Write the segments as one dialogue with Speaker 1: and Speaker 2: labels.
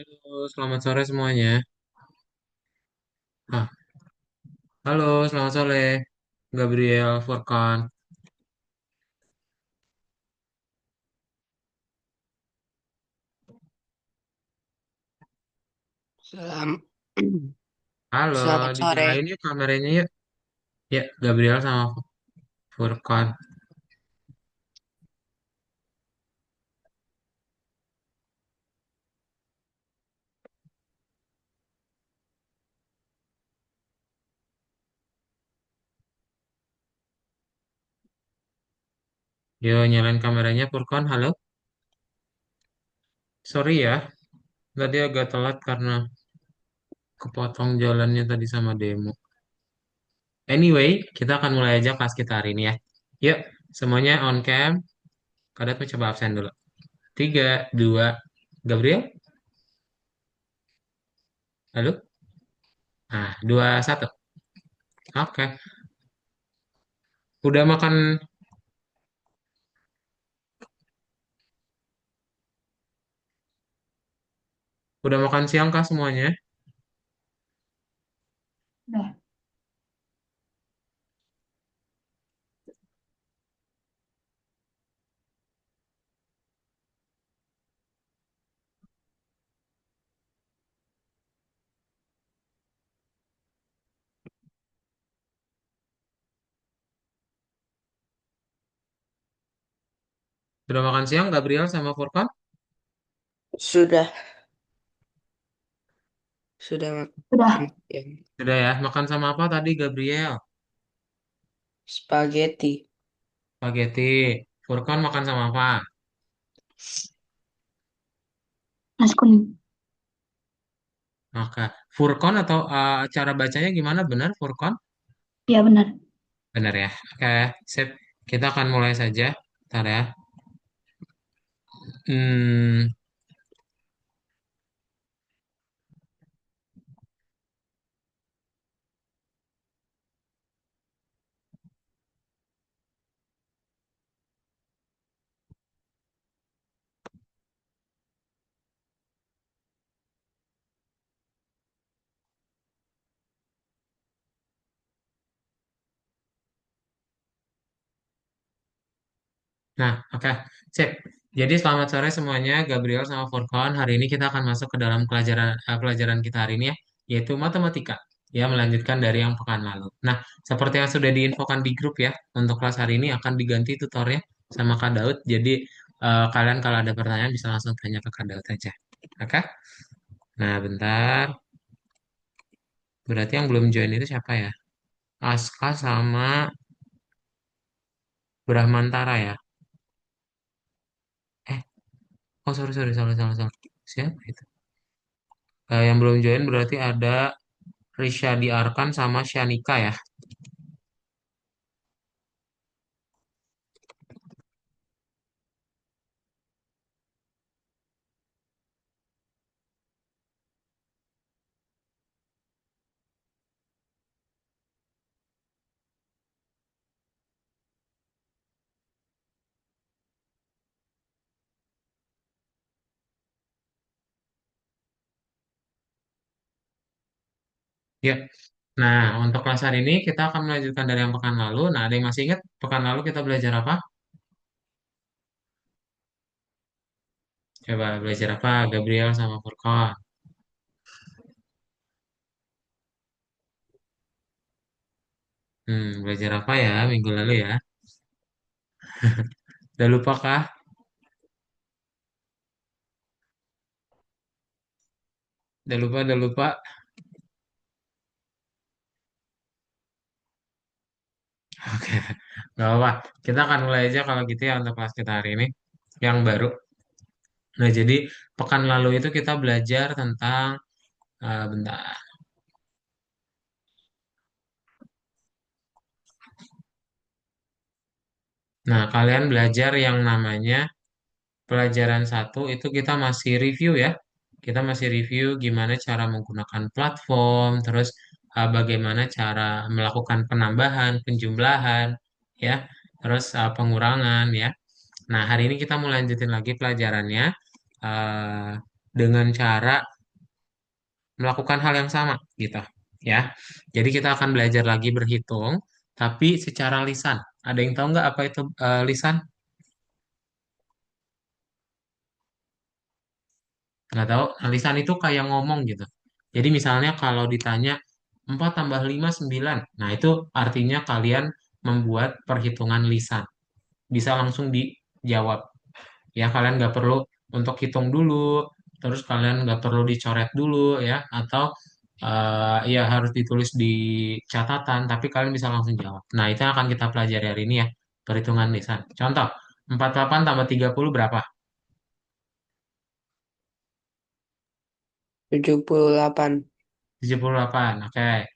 Speaker 1: Halo, selamat sore semuanya. Ah, halo, selamat sore. Gabriel Furkan.
Speaker 2: Selam-
Speaker 1: Halo,
Speaker 2: Selamat sore.
Speaker 1: dinyalain yuk kameranya yuk. Ya, Gabriel sama Furkan. Yo, nyalain kameranya Furkan. Halo. Sorry ya, tadi agak telat karena kepotong jalannya tadi sama demo. Anyway, kita akan mulai aja kelas kita hari ini ya. Yuk, semuanya on cam. Kadang aku coba absen dulu. Tiga, dua, Gabriel. Halo. Nah, dua, satu. Oke. Udah makan, udah makan siang kah semuanya?
Speaker 2: Udah.
Speaker 1: Sudah makan siang, Gabriel sama Furkan?
Speaker 2: Sudah, sudah makan
Speaker 3: Udah,
Speaker 2: yang
Speaker 1: Sudah ya, makan sama apa tadi Gabriel?
Speaker 2: spaghetti.
Speaker 1: Spaghetti. Furkan makan sama apa?
Speaker 3: nasi kuning.
Speaker 1: Maka Furkon atau cara bacanya gimana? Benar Furkon?
Speaker 3: Iya benar.
Speaker 1: Benar ya. Oke, sip. Kita akan mulai saja. Ntar ya. Hmm, nah, oke. Sip. Jadi selamat sore semuanya, Gabriel sama Furkon. Hari ini kita akan masuk ke dalam pelajaran kita hari ini ya, yaitu matematika. Ya, melanjutkan dari yang pekan lalu. Nah, seperti yang sudah diinfokan di grup ya, untuk kelas hari ini akan diganti tutornya sama Kak Daud. Jadi, kalian kalau ada pertanyaan bisa langsung tanya ke Kak Daud aja. Oke? Nah, bentar. Berarti yang belum join itu siapa ya? Aska sama Brahmantara ya? Eh, oh sorry, sorry, salah, salah, salah. Siapa itu? Yang belum join berarti ada Rishadi Arkan sama Shanika ya. Ya. Nah, untuk kelas hari ini kita akan melanjutkan dari yang pekan lalu. Nah, ada yang masih ingat pekan lalu kita belajar apa? Coba belajar apa? Gabriel sama Furqan. Belajar apa ya minggu lalu ya? Udah lupa kah? Udah lupa, udah lupa. Oke, nggak apa-apa. Kita akan mulai aja kalau gitu ya untuk kelas kita hari ini yang baru. Nah, jadi pekan lalu itu kita belajar tentang bentar. Nah, kalian belajar yang namanya pelajaran satu itu kita masih review ya. Kita masih review gimana cara menggunakan platform, terus bagaimana cara melakukan penambahan, penjumlahan, ya, terus pengurangan ya. Nah, hari ini kita mau lanjutin lagi pelajarannya. dengan cara melakukan hal yang sama gitu ya. Jadi kita akan belajar lagi berhitung tapi secara lisan. Ada yang tahu nggak apa itu lisan? Nggak tahu. Nah, lisan itu kayak ngomong gitu. Jadi misalnya kalau ditanya 4 tambah 5 9. Nah, itu artinya kalian membuat perhitungan lisan. Bisa langsung dijawab. Ya, kalian nggak perlu untuk hitung dulu. Terus kalian nggak perlu dicoret dulu ya. Atau ya harus ditulis di catatan. Tapi kalian bisa langsung jawab. Nah, itu yang akan kita pelajari hari ini ya. Perhitungan lisan. Contoh, 48 tambah 30 berapa?
Speaker 2: 78.
Speaker 1: 78. Oke.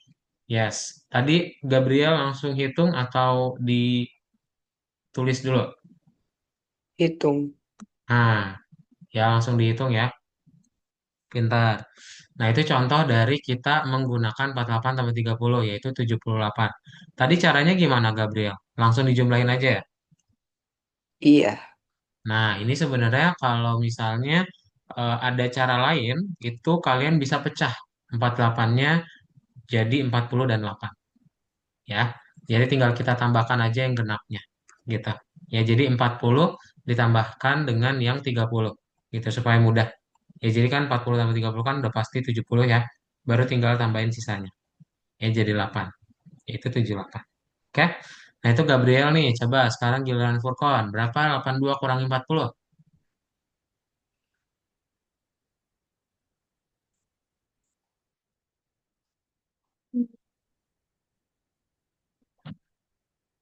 Speaker 1: Yes. Tadi Gabriel langsung hitung atau ditulis dulu?
Speaker 2: Hitung.
Speaker 1: Nah, ya langsung dihitung ya. Pintar. Nah, itu contoh dari kita menggunakan 48 tambah 30, yaitu 78. Tadi caranya gimana, Gabriel? Langsung dijumlahin aja ya?
Speaker 2: Iya.
Speaker 1: Nah, ini sebenarnya kalau misalnya ada cara lain, itu kalian bisa pecah 48-nya jadi 40 dan 8. Ya. Jadi tinggal kita tambahkan aja yang genapnya gitu. Ya, jadi 40 ditambahkan dengan yang 30 gitu supaya mudah. Ya, jadi kan 40 tambah 30 kan udah pasti 70 ya. Baru tinggal tambahin sisanya. Ya, jadi 8. Itu 78. Oke. Nah, itu Gabriel nih. Coba sekarang giliran Furkon. Berapa 82 kurangi 40?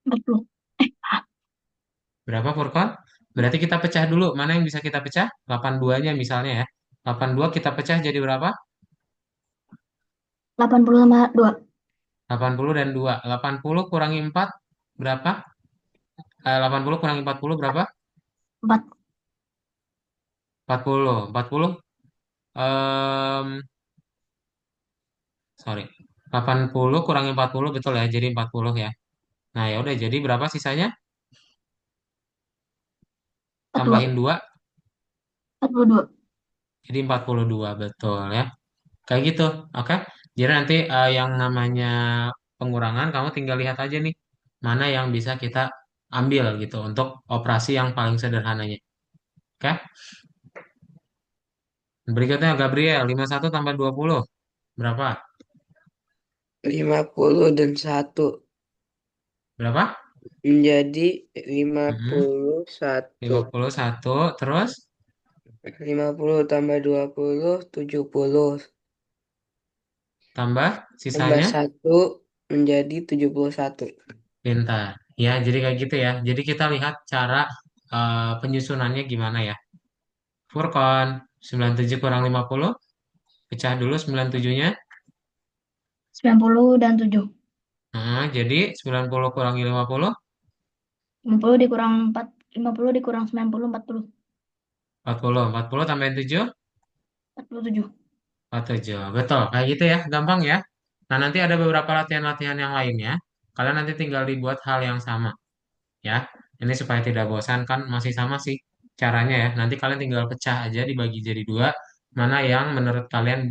Speaker 3: 40.
Speaker 1: Berapa Furkon? Berarti kita pecah dulu. Mana yang bisa kita pecah? 82-nya misalnya ya. 82 kita pecah jadi berapa?
Speaker 3: 80 sama 2.
Speaker 1: 80 dan 2. 80 kurangi 4 berapa? 80 kurangi 40 berapa?
Speaker 3: 4.
Speaker 1: 40. 40. Sorry. 80 kurangi 40 betul ya. Jadi 40 ya. Nah, ya udah jadi berapa sisanya?
Speaker 3: 42.
Speaker 1: Tambahin 2
Speaker 3: 42.
Speaker 1: jadi 42 betul ya. Kayak gitu. Oke. Jadi nanti yang namanya pengurangan kamu tinggal lihat aja nih mana yang bisa kita ambil gitu untuk operasi yang paling sederhananya. Oke. Berikutnya Gabriel 51 tambah 20 berapa?
Speaker 2: 50 dan 1
Speaker 1: Berapa?
Speaker 2: menjadi lima
Speaker 1: Mm-mm.
Speaker 2: puluh satu.
Speaker 1: 51 terus
Speaker 2: 50 tambah 20 70.
Speaker 1: tambah
Speaker 2: Tambah
Speaker 1: sisanya
Speaker 2: 1 menjadi 71.
Speaker 1: pintar. Ya, jadi kayak gitu ya. Jadi kita lihat cara penyusunannya gimana ya. Furkon 97 kurang 50 pecah dulu 97-nya.
Speaker 3: 90 dan 7.
Speaker 1: Nah, jadi 90 kurangi 50
Speaker 3: 50 dikurang 4. 50 dikurang 90, 40.
Speaker 1: 40. 40 tambahin 7
Speaker 3: 47.
Speaker 1: 47. Betul, kayak gitu ya, gampang ya. Nah, nanti ada beberapa latihan-latihan yang lainnya. Kalian nanti tinggal dibuat hal yang sama ya. Ini supaya tidak bosan kan masih sama sih caranya ya. Nanti kalian tinggal pecah aja dibagi jadi dua. Mana yang menurut kalian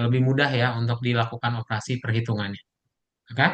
Speaker 1: lebih mudah ya untuk dilakukan operasi perhitungannya. Oke?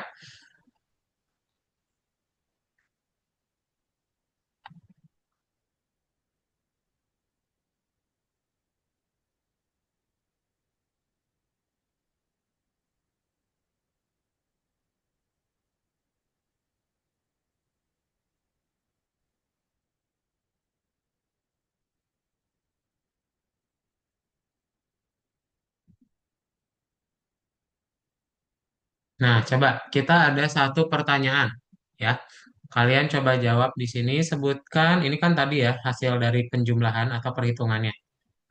Speaker 1: Nah, coba kita ada satu pertanyaan ya. Kalian coba jawab di sini, sebutkan, ini kan tadi ya hasil dari penjumlahan atau perhitungannya.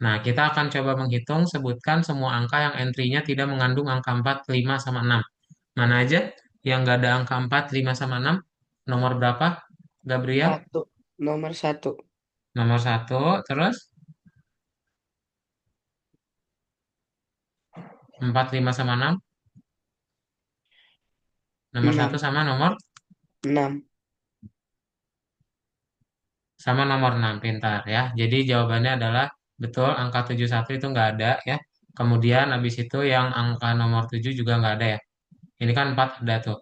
Speaker 1: Nah, kita akan coba menghitung, sebutkan semua angka yang entry-nya tidak mengandung angka 4, 5, sama 6. Mana aja yang nggak ada angka 4, 5, sama 6? Nomor berapa, Gabriel?
Speaker 2: Satu. Nomor 1.
Speaker 1: Nomor satu, terus 4, 5, sama 6? Nomor satu
Speaker 2: 6.
Speaker 1: sama nomor
Speaker 2: 6.
Speaker 1: sama nomor 6 pintar ya. Jadi jawabannya adalah Betul, angka 71 itu nggak ada ya. Kemudian habis itu yang angka nomor 7 juga nggak ada ya. Ini kan 4 ada tuh.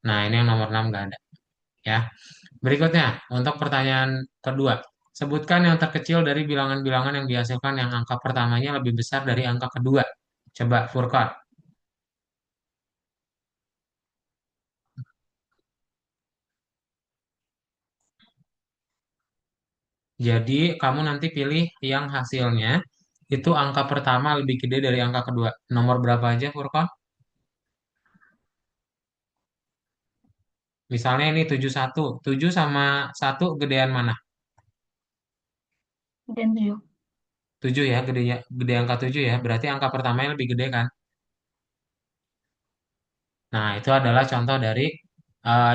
Speaker 1: Nah, ini yang nomor 6 nggak ada ya. Berikutnya, untuk pertanyaan kedua. Sebutkan yang terkecil dari bilangan-bilangan yang dihasilkan yang angka pertamanya lebih besar dari angka kedua. Coba Furqan. Jadi, kamu nanti pilih yang hasilnya itu angka pertama lebih gede dari angka kedua. Nomor berapa aja Furqan? Misalnya ini 71. 7 sama 1 gedean mana?
Speaker 3: Dan 7.
Speaker 1: 7 ya, gede angka 7 ya. Berarti angka pertamanya lebih gede kan? Nah, itu adalah contoh dari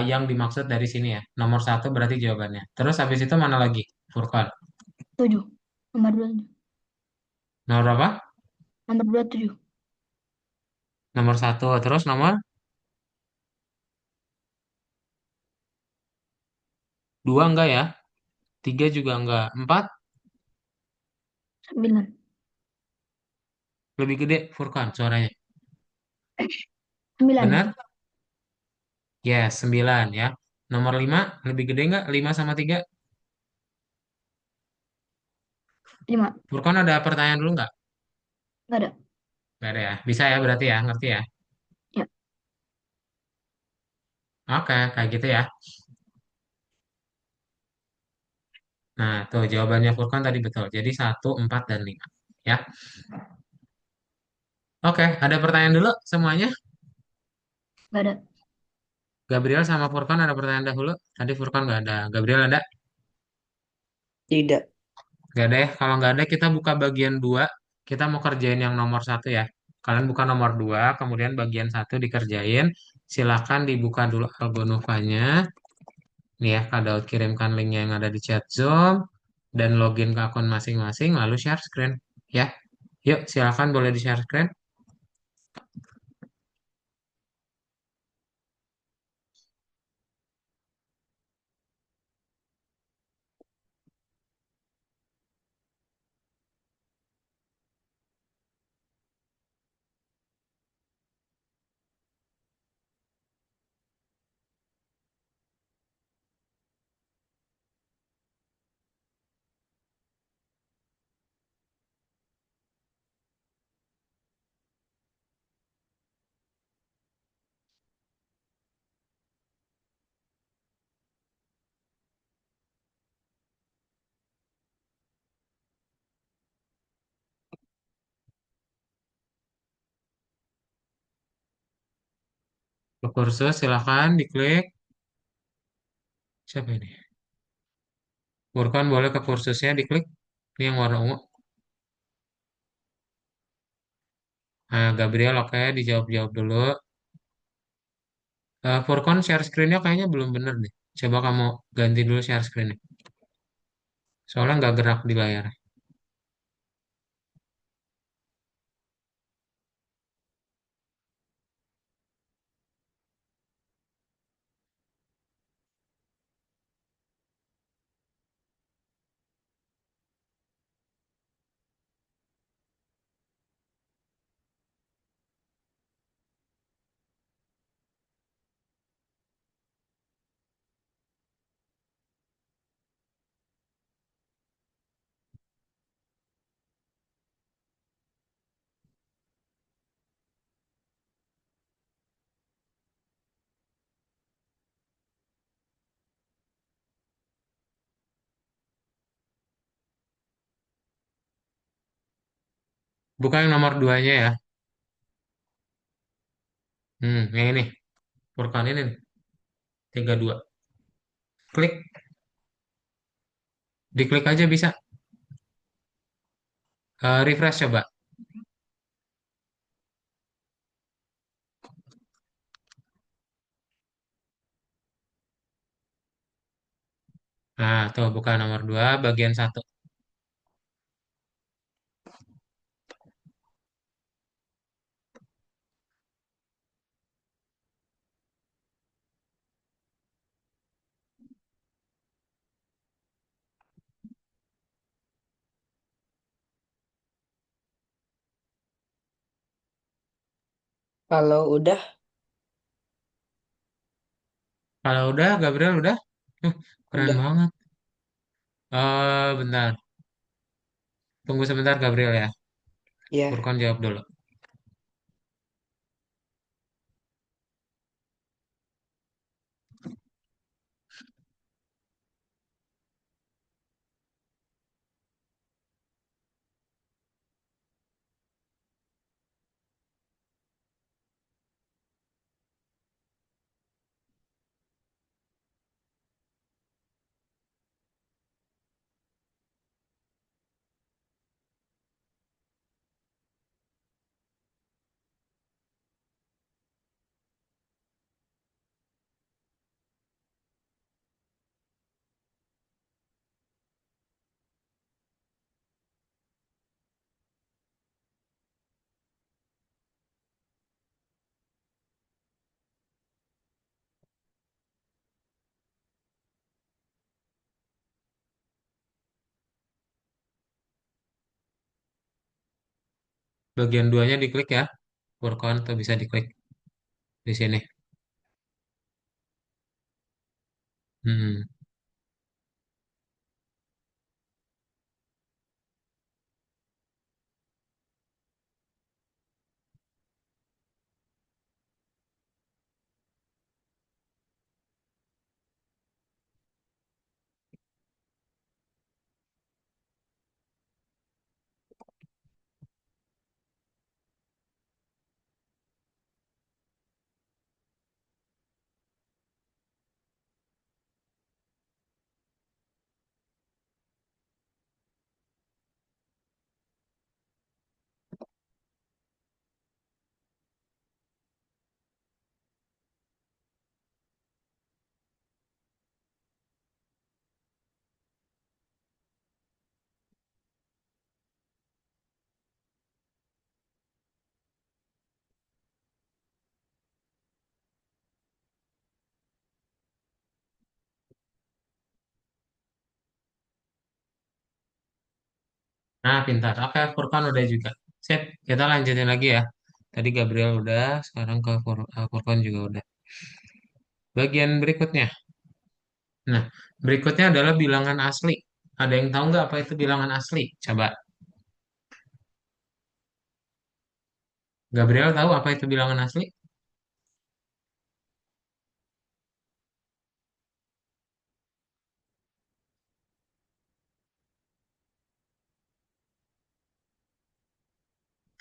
Speaker 1: yang dimaksud dari sini ya. Nomor satu berarti jawabannya. Terus habis itu mana lagi? Furqan.
Speaker 3: 7. Nomor 2.
Speaker 1: Nomor berapa?
Speaker 3: Nomor 2, 7.
Speaker 1: Nomor satu. Terus nomor dua enggak ya? Tiga juga enggak. Empat
Speaker 3: 9.
Speaker 1: lebih gede Furqan suaranya.
Speaker 3: 9.
Speaker 1: Benar? Yes, 9 ya. Nomor 5 lebih gede enggak? 5 sama 3.
Speaker 3: 5.
Speaker 1: Furqan ada pertanyaan dulu enggak?
Speaker 3: Nggak ada.
Speaker 1: Enggak ada ya. Bisa ya berarti ya, ngerti ya.
Speaker 3: Ya.
Speaker 1: Oke, kayak gitu ya. Nah, tuh jawabannya Furqan tadi betul. Jadi satu, 4, dan 5. Ya. Oke, ada pertanyaan dulu semuanya?
Speaker 3: Nggak ada.
Speaker 1: Gabriel sama Furkan ada pertanyaan dahulu. Tadi Furkan nggak ada. Gabriel ada?
Speaker 2: Tidak.
Speaker 1: Nggak ada ya. Kalau nggak ada kita buka bagian 2. Kita mau kerjain yang nomor satu ya. Kalian buka nomor 2, kemudian bagian satu dikerjain. Silakan dibuka dulu Algonuvanya. Nih ya, Kak Daud kirimkan linknya yang ada di chat Zoom. Dan login ke akun masing-masing, lalu share screen. Ya, yuk silakan boleh di share screen. Ke kursus silakan diklik. Siapa ini? Furkan boleh ke kursusnya diklik. Ini yang warna ungu. Nah, Gabriel oke, dijawab-jawab dulu. Furcon share screen-nya kayaknya belum bener deh. Coba kamu ganti dulu share screen-nya. Soalnya nggak gerak di layar. Buka yang nomor duanya ya. Yang ini. Furcon ini nih. 32. Klik. Diklik aja bisa. Refresh coba. Nah, tuh buka nomor 2 bagian satu.
Speaker 2: Kalau udah,
Speaker 1: Kalau udah, Gabriel udah? Uh, Keren
Speaker 2: udah.
Speaker 1: banget. Bentar. Tunggu sebentar, Gabriel ya.
Speaker 2: Ya,
Speaker 1: Furkan jawab dulu. Bagian duanya diklik ya. Furkan tuh bisa diklik di sini. Hmm. Nah, pintar. Oke, Furkan udah juga. Sip, kita lanjutin lagi ya. Tadi Gabriel udah, sekarang ke Furkan juga udah. Bagian berikutnya. Nah, berikutnya adalah bilangan asli. Ada yang tahu nggak apa itu bilangan asli? Coba. Gabriel tahu apa itu bilangan asli?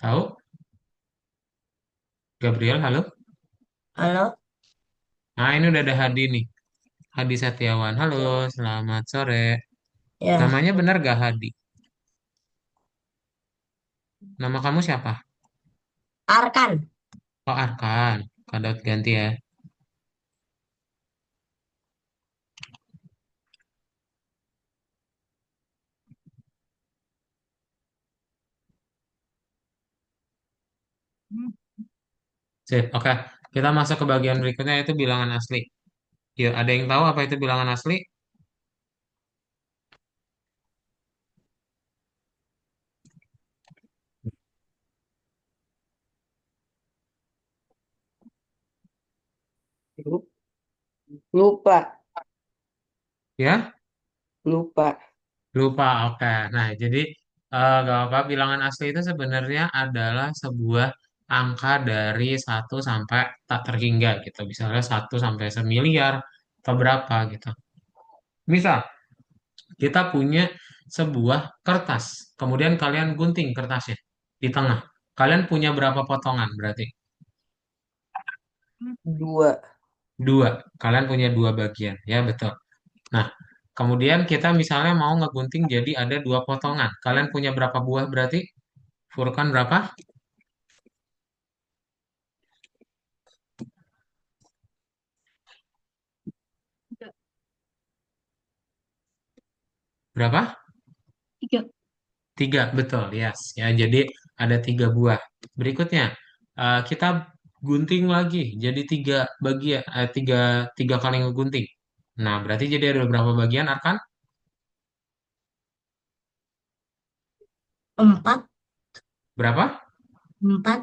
Speaker 1: Tahu? Gabriel, halo?
Speaker 2: halo.
Speaker 1: Nah, ini udah ada Hadi nih. Hadi Setiawan. Halo, selamat sore.
Speaker 2: Ya,
Speaker 1: Namanya benar gak Hadi? Nama kamu siapa?
Speaker 2: Arkan.
Speaker 1: Oh, Arkan. Kadot ganti ya. Sip, oke. Kita masuk ke bagian berikutnya yaitu bilangan asli. Yuk, ada yang tahu apa itu bilangan asli?
Speaker 2: Lu- Lupa,
Speaker 1: Ya?
Speaker 2: lupa.
Speaker 1: Lupa, oke. Nah, jadi gak apa bilangan asli itu sebenarnya adalah sebuah angka dari satu sampai tak terhingga gitu. Misalnya satu sampai semiliar atau berapa gitu. Misal, kita punya sebuah kertas, kemudian kalian gunting kertasnya di tengah. Kalian punya berapa potongan berarti?
Speaker 2: Dua.
Speaker 1: Dua. Kalian punya dua bagian, ya betul. Nah, kemudian kita misalnya mau ngegunting jadi ada dua potongan. Kalian punya berapa buah berarti? Furkan berapa?
Speaker 3: Tiga.
Speaker 1: Berapa?
Speaker 3: Tiga.
Speaker 1: Tiga, betul, yes. Ya, jadi ada tiga buah. Berikutnya, kita gunting lagi, jadi tiga bagian, tiga kali ngegunting. Nah, berarti jadi ada berapa bagian, Arkan?
Speaker 2: Empat.
Speaker 1: Berapa?
Speaker 2: Empat.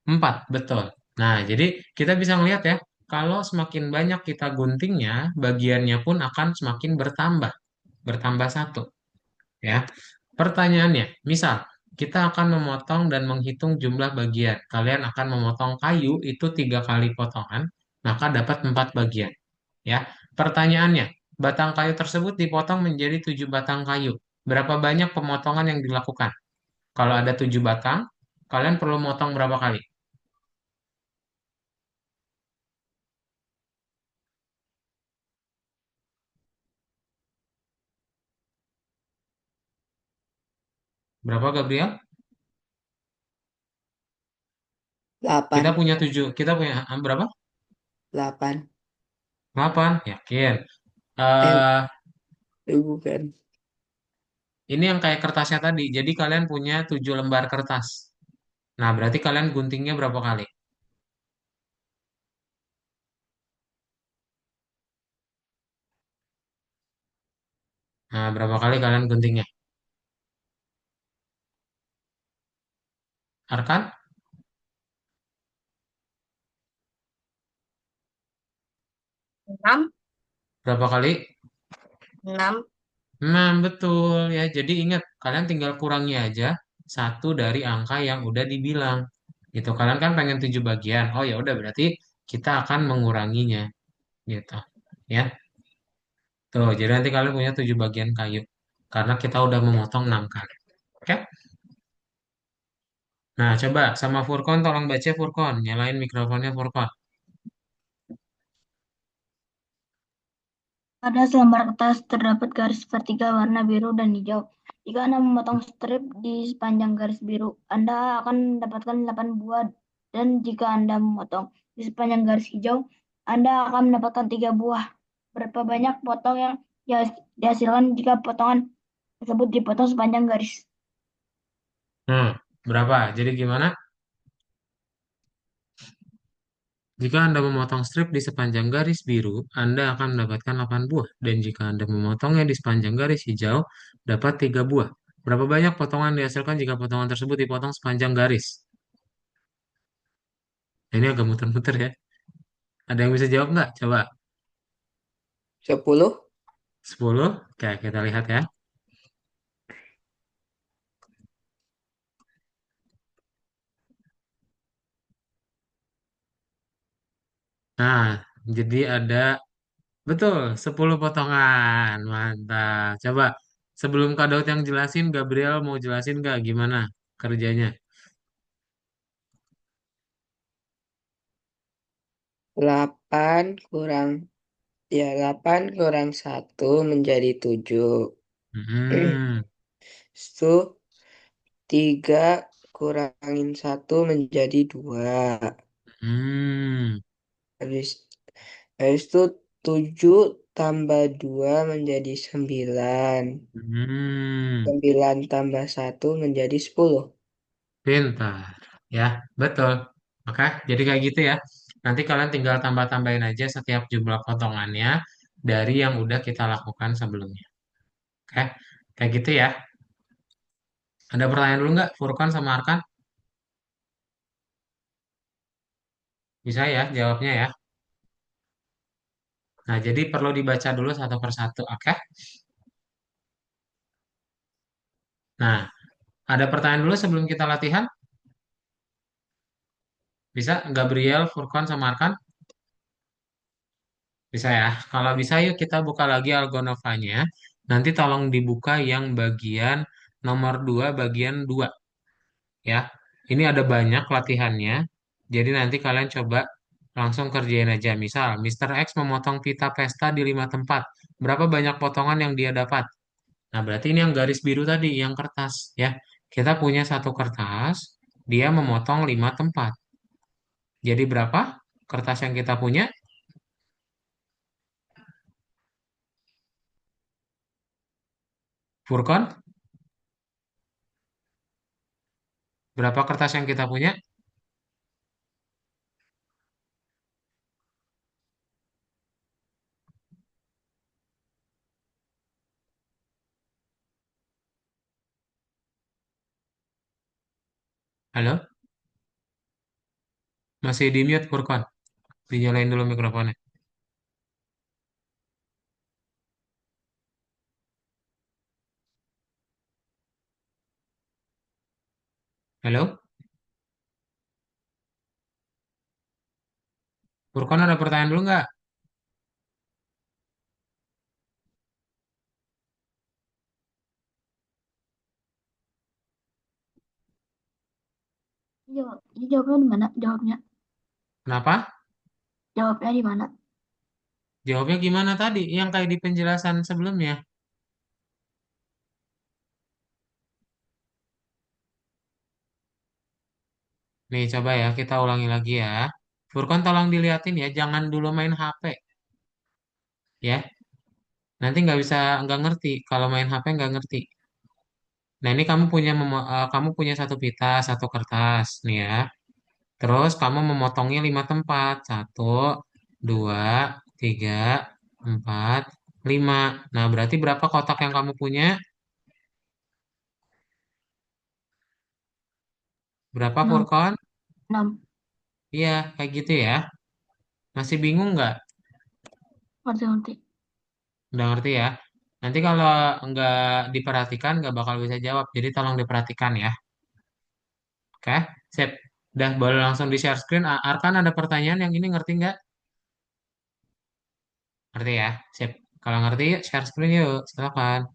Speaker 1: Empat, betul. Nah, jadi kita bisa melihat ya, kalau semakin banyak kita guntingnya, bagiannya pun akan semakin bertambah, bertambah satu. Ya, pertanyaannya, misal kita akan memotong dan menghitung jumlah bagian. Kalian akan memotong kayu itu 3 kali potongan, maka dapat 4 bagian. Ya, pertanyaannya, batang kayu tersebut dipotong menjadi 7 batang kayu. Berapa banyak pemotongan yang dilakukan? Kalau ada 7 batang, kalian perlu motong berapa kali? Berapa, Gabriel? Kita
Speaker 2: 8.
Speaker 1: punya 7, kita punya berapa?
Speaker 2: 8.
Speaker 1: 8, yakin.
Speaker 2: Eh,
Speaker 1: eh
Speaker 2: bukan.
Speaker 1: ini yang kayak kertasnya tadi. Jadi kalian punya 7 lembar kertas. Nah, berarti kalian guntingnya berapa kali? Nah, berapa kali kalian guntingnya? Arkan,
Speaker 2: 6.
Speaker 1: berapa kali?
Speaker 2: 6.
Speaker 1: Nah, betul ya. Jadi ingat, kalian tinggal kurangi aja satu dari angka yang udah dibilang. Gitu. Kalian kan pengen 7 bagian. Oh ya udah berarti kita akan menguranginya. Gitu. Ya. Tuh, jadi nanti kalian punya 7 bagian kayu. Karena kita udah memotong 6 kali. Oke? Nah, coba sama Furkon tolong baca Furkon. Nyalain mikrofonnya Furkon.
Speaker 3: Pada selembar kertas terdapat garis vertikal warna biru dan hijau. Jika Anda memotong strip di sepanjang garis biru, Anda akan mendapatkan 8 buah. Dan jika Anda memotong di sepanjang garis hijau, Anda akan mendapatkan 3 buah. Berapa banyak potong yang dihasilkan jika potongan tersebut dipotong sepanjang garis?
Speaker 1: Hmm, berapa? Jadi gimana? Jika Anda memotong strip di sepanjang garis biru, Anda akan mendapatkan 8 buah. Dan jika Anda memotongnya di sepanjang garis hijau, dapat 3 buah. Berapa banyak potongan dihasilkan jika potongan tersebut dipotong sepanjang garis? Nah, ini agak muter-muter ya. Ada yang bisa jawab nggak? Coba.
Speaker 2: 10.
Speaker 1: 10. Oke, kita lihat ya. Nah, jadi ada, betul, 10 potongan. Mantap. Coba, sebelum Kak Daud yang jelasin, Gabriel mau jelasin nggak gimana kerjanya?
Speaker 2: 8 kurang, ya 8 kurang 1 menjadi 7.
Speaker 1: Hmm,
Speaker 2: Itu 3 kurangin 1 menjadi 2.
Speaker 1: hmm,
Speaker 2: Habis, habis itu 7 tambah 2 menjadi 9.
Speaker 1: hmm.
Speaker 2: 9 tambah 1 menjadi 10.
Speaker 1: Pintar. Ya, betul. Oke, jadi kayak gitu ya. Nanti kalian tinggal tambah-tambahin aja setiap jumlah potongannya dari yang udah kita lakukan sebelumnya. Oke, kayak gitu ya. Ada pertanyaan dulu nggak, Furkan sama Arkan? Bisa ya jawabnya ya. Nah, jadi perlu dibaca dulu satu persatu. Oke. Nah, ada pertanyaan dulu sebelum kita latihan? Bisa, Gabriel, Furkan sama Arkan? Bisa ya. Kalau bisa yuk kita buka lagi Algonovanya. Nanti tolong dibuka yang bagian nomor 2 bagian 2 ya. Ini ada banyak latihannya. Jadi nanti kalian coba langsung kerjain aja. Misal, Mister X memotong pita pesta di 5 tempat. Berapa banyak potongan yang dia dapat? Nah, berarti ini yang garis biru tadi, yang kertas ya. Kita punya satu kertas, dia memotong 5 tempat. Jadi berapa kertas yang kita punya? Furkon, berapa kertas yang kita punya? Halo? Masih di mute Furkon. Dinyalain dulu mikrofonnya. Halo? Furkon ada pertanyaan dulu nggak?
Speaker 3: Jawabnya di mana?
Speaker 1: Kenapa?
Speaker 3: Jawabnya di mana?
Speaker 1: Jawabnya gimana tadi? Yang kayak di penjelasan sebelumnya. Nih, coba ya, kita ulangi lagi ya. Furkon tolong diliatin ya, jangan dulu main HP ya. Nanti nggak bisa, nggak ngerti. Kalau main HP nggak ngerti. Nah, ini kamu punya satu pita, satu kertas nih ya. Terus kamu memotongnya 5 tempat. Satu, dua, tiga, empat, lima. Nah, berarti berapa kotak yang kamu punya? Berapa
Speaker 3: 6.
Speaker 1: Furkon?
Speaker 3: 6.
Speaker 1: Iya, kayak gitu ya. Masih bingung nggak?
Speaker 3: Ngerti-ngerti.
Speaker 1: Udah ngerti ya? Nanti kalau nggak diperhatikan nggak bakal bisa jawab. Jadi tolong diperhatikan ya. Oke, sip. Udah boleh langsung di share screen. Arkan ada pertanyaan yang ini ngerti nggak? Ngerti ya? Sip. Kalau ngerti, yuk share screen yuk. Silakan.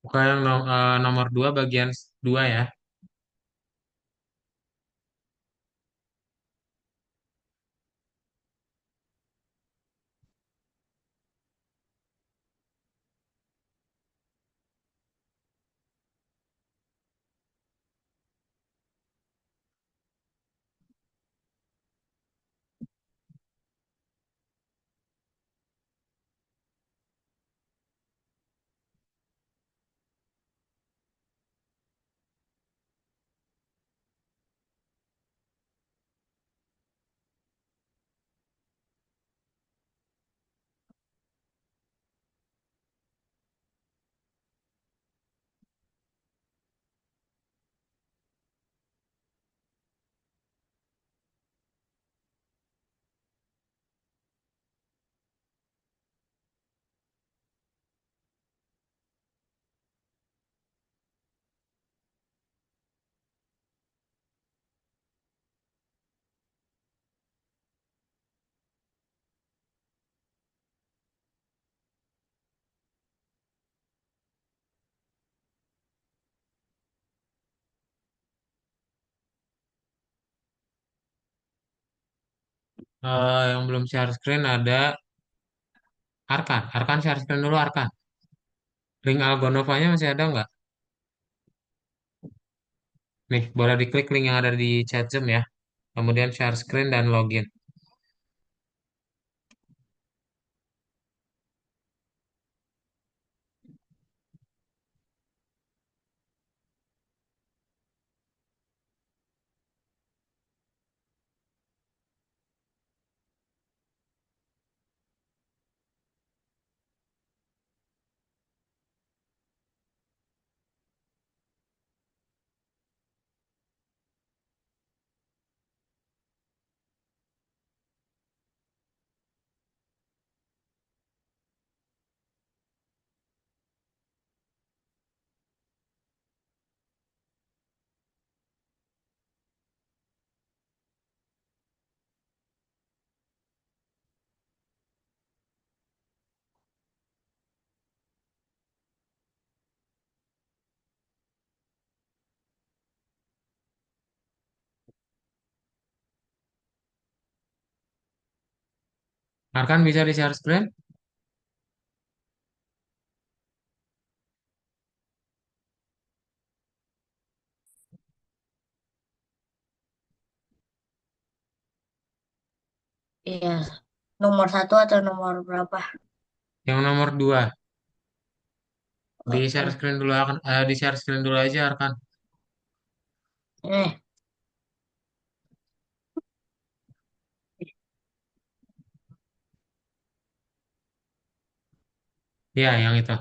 Speaker 1: Buka yang nomor 2 bagian 2 ya. Yang belum share screen ada Arkan. Arkan share screen dulu Arkan. Link Algonovanya masih ada nggak? Nih, boleh diklik link yang ada di chat Zoom ya. Kemudian share screen dan login. Arkan bisa di share screen?
Speaker 4: Iya, nomor satu atau nomor berapa?
Speaker 1: Yang nomor 2. Di share
Speaker 4: Oke.
Speaker 1: screen dulu akan di share screen dulu aja Arkan.
Speaker 4: Eh,
Speaker 1: Ya, yang itu.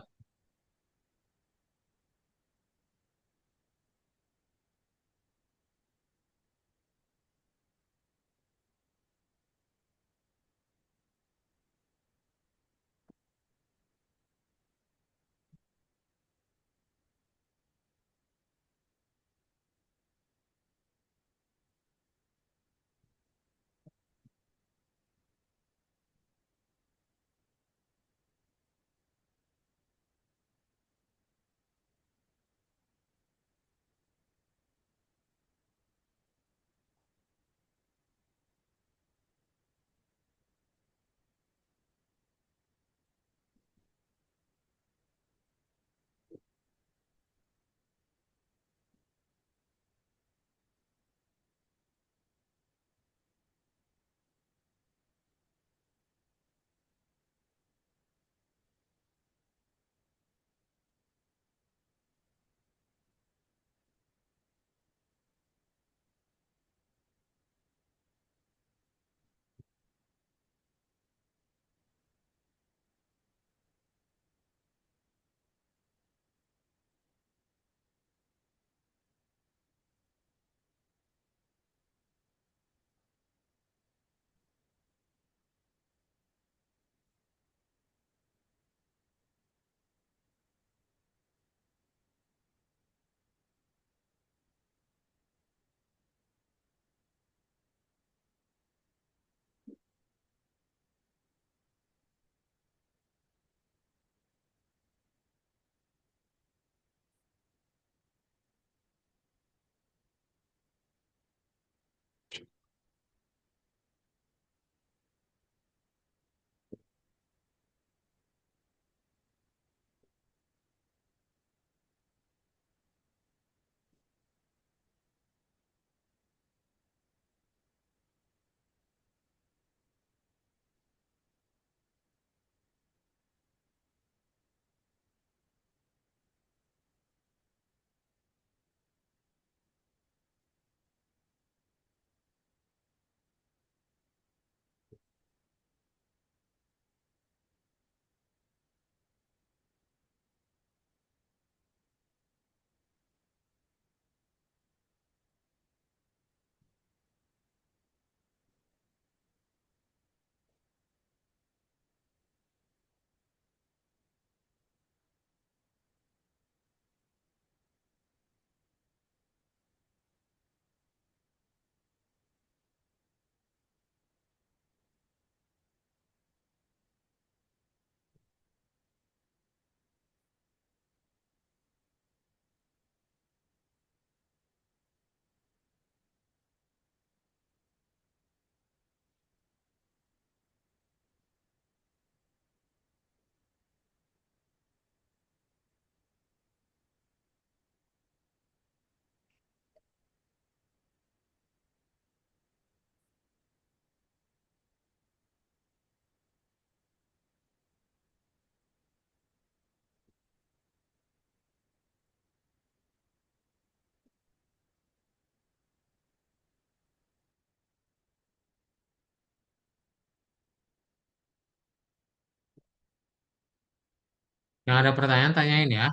Speaker 1: Yang ada pertanyaan tanyain ya.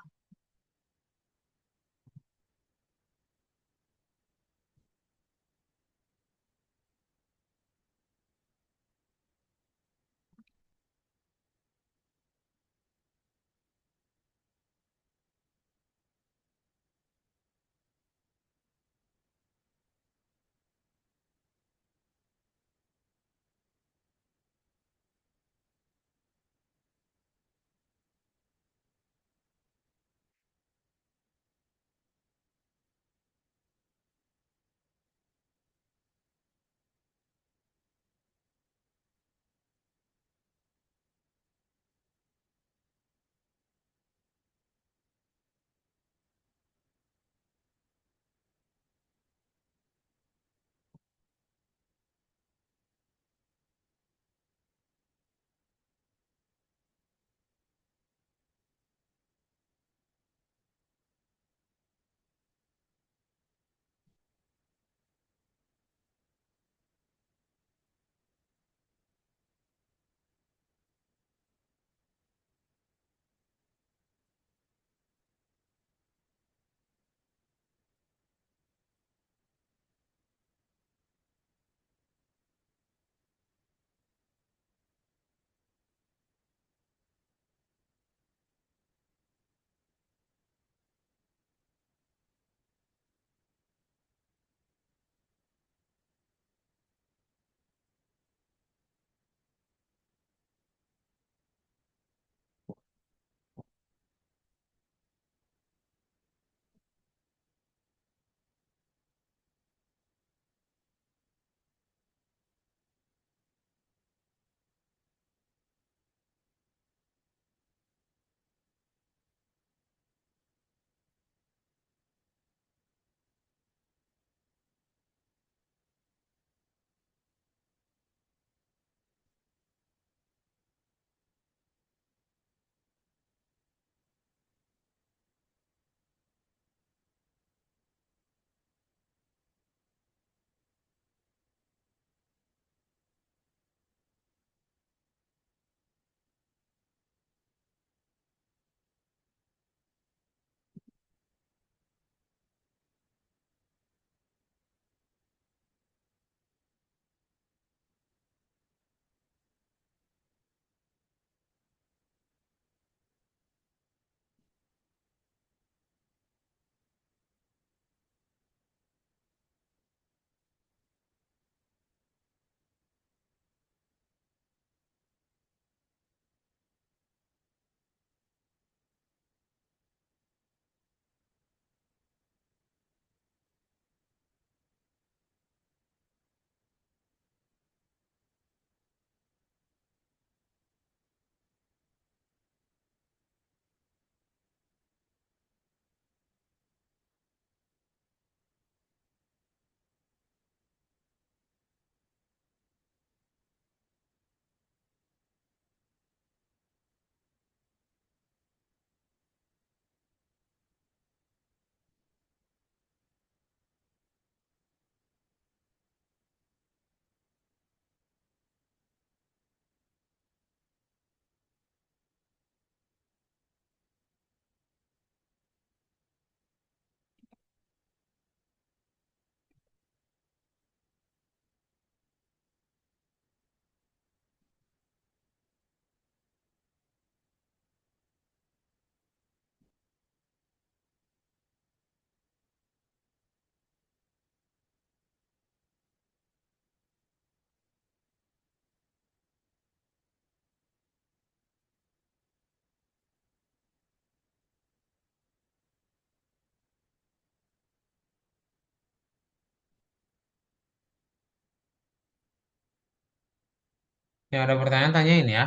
Speaker 1: Yang ada pertanyaan tanyain ya.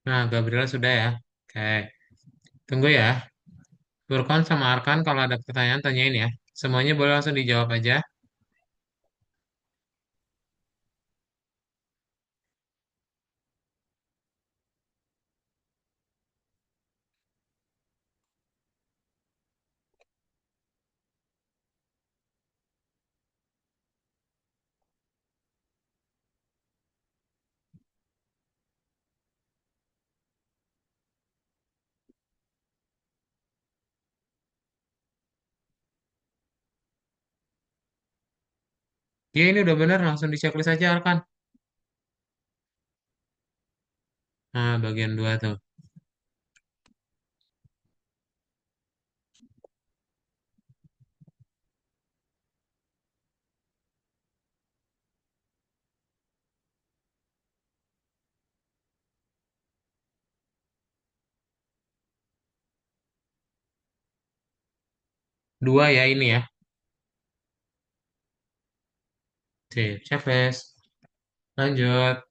Speaker 1: Nah, Gabriel sudah ya. Oke, tunggu ya. Furkon sama Arkan kalau ada pertanyaan tanyain ya. Semuanya boleh langsung dijawab aja. Ya ini udah bener, langsung di checklist aja Arkan. Nah, bagian 2 tuh. Dua ya ini ya. Sip, checklist. Lanjut.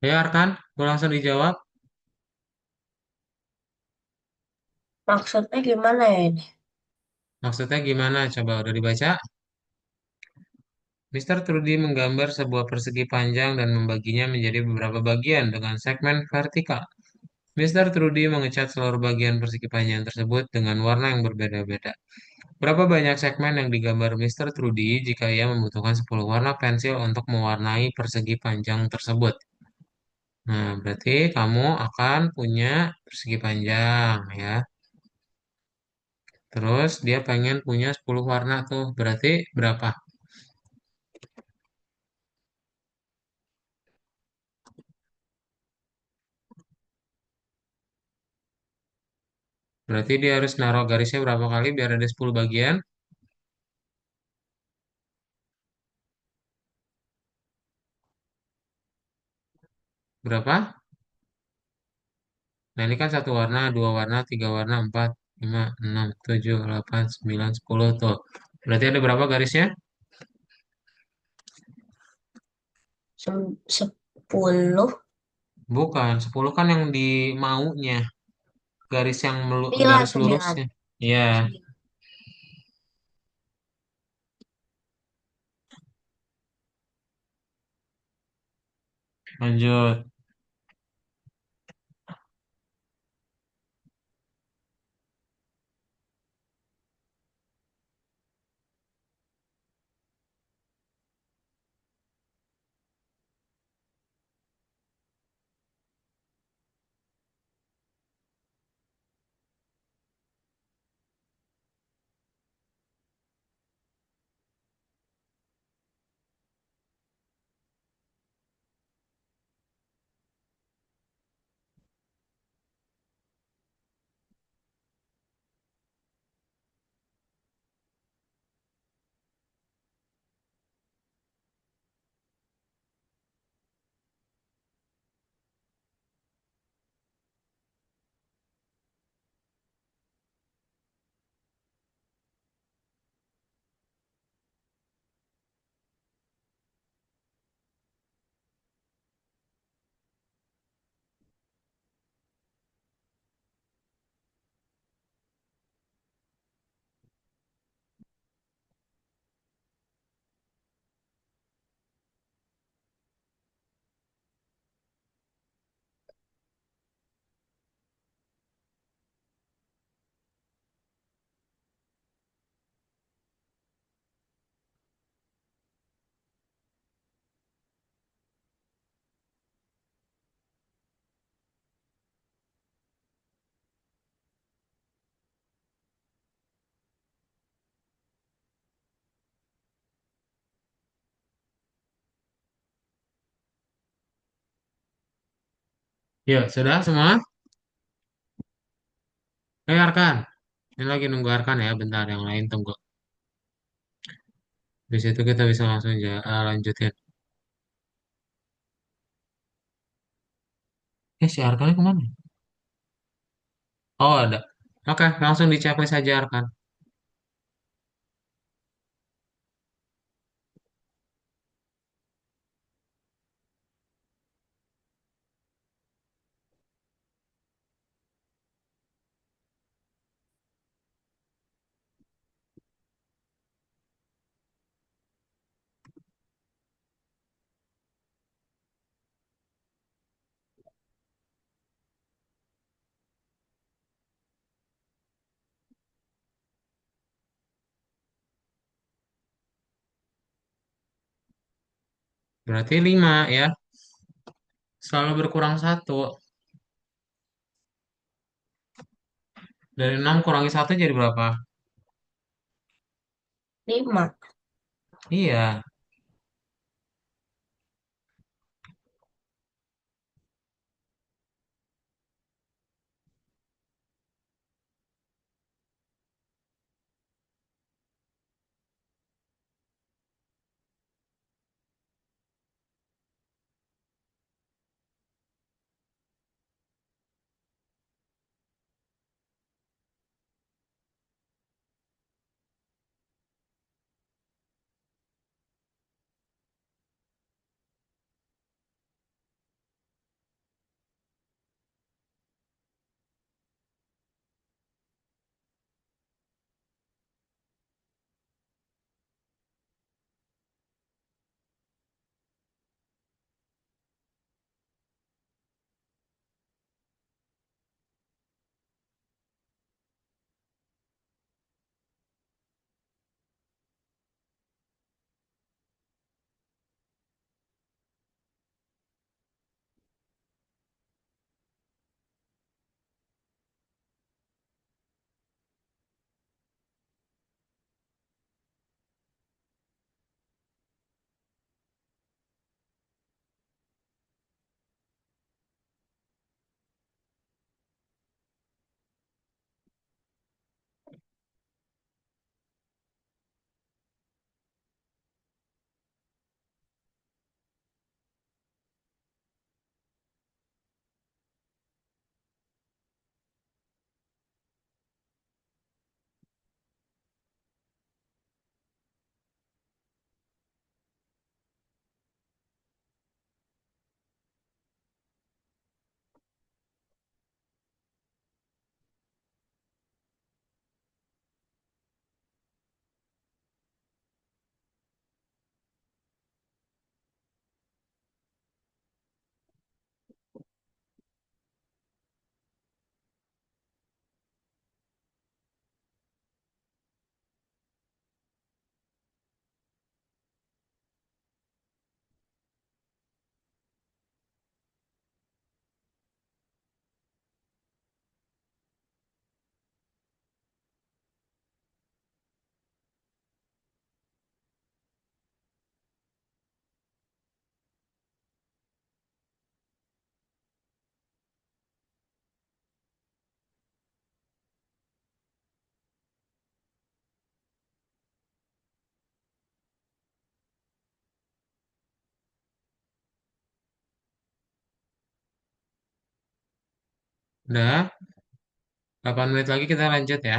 Speaker 1: Ya, Arkan, mau langsung dijawab.
Speaker 4: Maksudnya gimana ya ini?
Speaker 1: Maksudnya gimana? Coba udah dibaca? Mister Trudy menggambar sebuah persegi panjang dan membaginya menjadi beberapa bagian dengan segmen vertikal. Mister Trudy mengecat seluruh bagian persegi panjang tersebut dengan warna yang berbeda-beda. Berapa banyak segmen yang digambar Mister Trudy jika ia membutuhkan 10 warna pensil untuk mewarnai persegi panjang tersebut? Nah, berarti kamu akan punya persegi panjang ya. Terus dia pengen punya 10 warna tuh. Berarti berapa? Berarti dia harus naruh garisnya berapa kali biar ada 10 bagian? Berapa? Nah, ini kan satu warna, dua warna, tiga warna, empat, lima, enam, tujuh, delapan, sembilan, 10 tuh. Berarti ada berapa garisnya?
Speaker 4: Sem- 10.
Speaker 1: Bukan, 10 kan yang di maunya. Garis yang
Speaker 4: Sembilan,
Speaker 1: garis
Speaker 4: sembilan.
Speaker 1: lurusnya. Iya,
Speaker 4: Sembilan.
Speaker 1: lanjut. Yuk, sudah semua? Arkan. Ini lagi nunggu Arkan ya, bentar yang lain tunggu. Di situ kita bisa langsung lanjutin. Si Arkannya kemana? Oh, ada. Oke, langsung dicapai saja Arkan. Berarti 5 ya. Selalu berkurang satu. Dari 6 kurangi satu jadi berapa?
Speaker 4: 5.
Speaker 1: Iya, Udah, 8 menit lagi kita lanjut ya.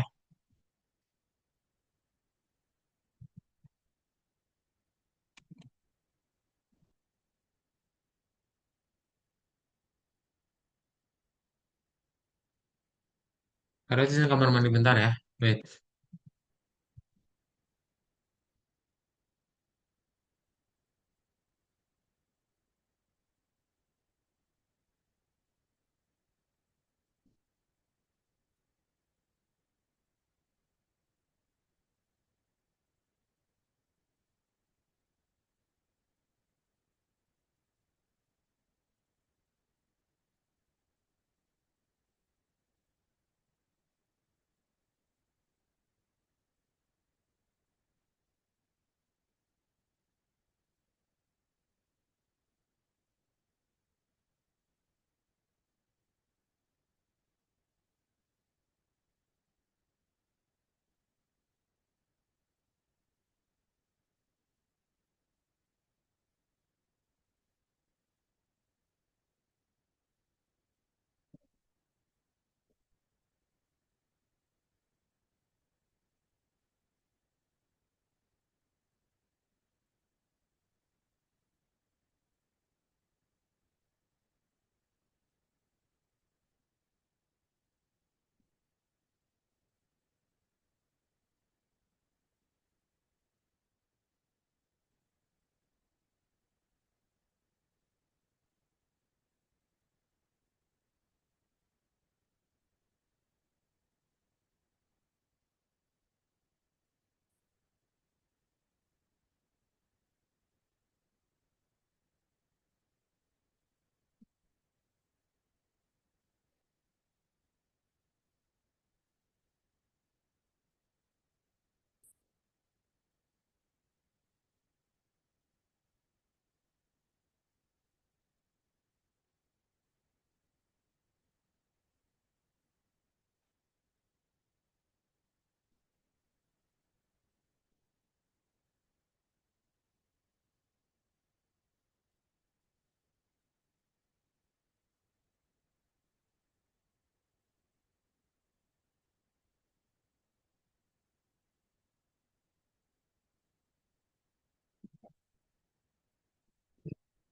Speaker 1: Harus di kamar mandi bentar ya. Wait.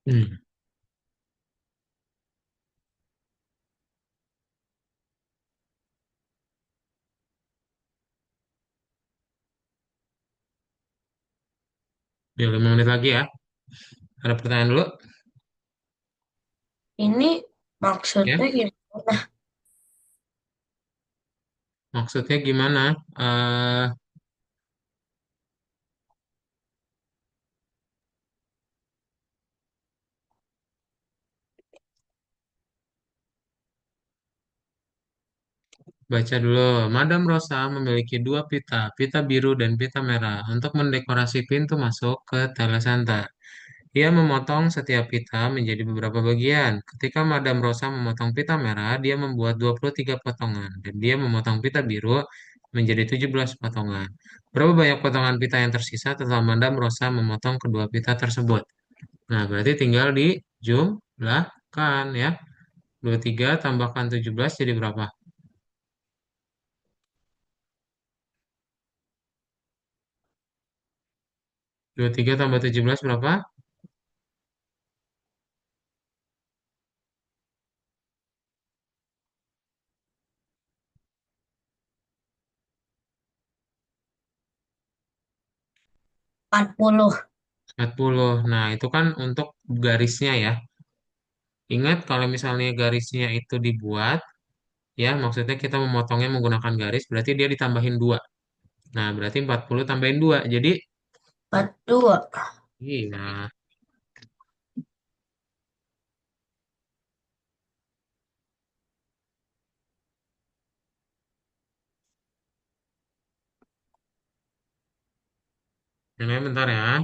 Speaker 1: Hmm. Ya, 5 menit lagi ya. Ada pertanyaan dulu?
Speaker 4: Ini
Speaker 1: Ya.
Speaker 4: maksudnya gimana?
Speaker 1: Maksudnya gimana? Eh Baca dulu. Madam Rosa memiliki dua pita, pita biru dan pita merah, untuk mendekorasi pintu masuk ke telecenter. Ia memotong setiap pita menjadi beberapa bagian. Ketika Madam Rosa memotong pita merah, dia membuat 23 potongan. Dan dia memotong pita biru menjadi 17 potongan. Berapa banyak potongan pita yang tersisa setelah Madam Rosa memotong kedua pita tersebut? Nah, berarti tinggal dijumlahkan ya. 23 tambahkan 17 jadi berapa? 23 tambah 17 berapa?
Speaker 4: 40.
Speaker 1: 40. Nah, itu kan untuk garisnya ya. Ingat kalau misalnya garisnya itu dibuat, ya maksudnya kita memotongnya menggunakan garis, berarti dia ditambahin 2. Nah, berarti 40 tambahin 2. Jadi,
Speaker 4: 42.
Speaker 1: iya. Ini bentar ya.